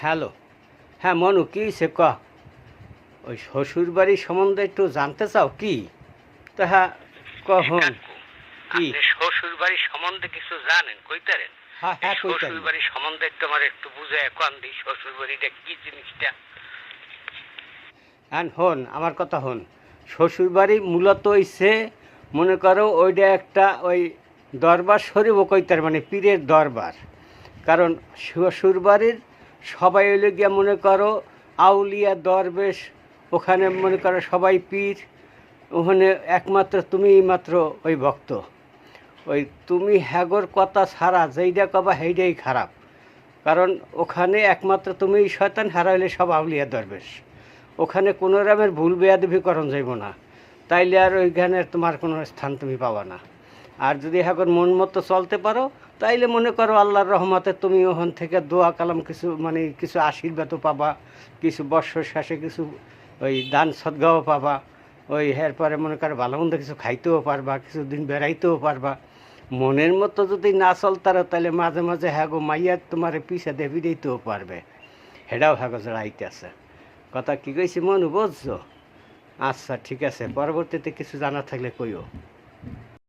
Hello. হ্যাঁ মনু, কী হয়েছে ক? ওই শ্বশুর বাড়ির সম্বন্ধে একটু জানতে চাও কি? তো হ্যাঁ, কখন কাকু, কি? আপনি শ্বশুর বাড়ির সম্বন্ধে কিছু জানেন কইতারেন? হ্যাঁ এই হ্যাঁ, কইতাম শ্বশুর না। বাড়ির সম্বন্ধে একটু আমার একটু বুঝায় কোন দি শ্বশুর বাড়িটা কি জিনিসটা? হ্যাঁ হন, আমার কথা হন। শ্বশুর বাড়ি মূলত হইছে, মনে করো ওইটা একটা ওই দরবার শরীফও কইতার, মানে পীরের দরবার। কারণ শ্বশুর বাড়ির সবাই হইলে গিয়া মনে করো আউলিয়া দরবেশ, ওখানে মনে করো সবাই পীর, ওখানে একমাত্র তুমি মাত্র ওই ভক্ত। ওই তুমি হ্যাগর কথা ছাড়া যেইটা কবা সেইটাই খারাপ। কারণ ওখানে একমাত্র তুমি শয়তান, হারাইলে সব আউলিয়া দরবেশ। ওখানে কোনো রকমের ভুল বেয়াদবি করণ যাইব না, তাইলে আর ওইখানে তোমার কোনো স্থান তুমি পাবা না। আর যদি এখন মন মতো চলতে পারো, তাইলে মনে করো আল্লাহর রহমতে তুমি ওখান থেকে দোয়া কালাম কিছু, মানে কিছু আশীর্বাদও পাবা, কিছু বৎসর শেষে কিছু ওই দান সদ্গাও পাবা। ওই এরপরে মনে করো ভালো মন্দ কিছু খাইতেও পারবা, কিছুদিন বেড়াইতেও পারবা। মনের মতো যদি না চলতারো, তাহলে মাঝে মাঝে হ্যাগো মাইয়া তোমার পিছে দেবী দিতেও পারবে। হেডাও হ্যাগো জড়াইতে আছে। কথা কি কইছি মনু, বুঝছো? আচ্ছা ঠিক আছে, পরবর্তীতে কিছু জানা থাকলে কইও।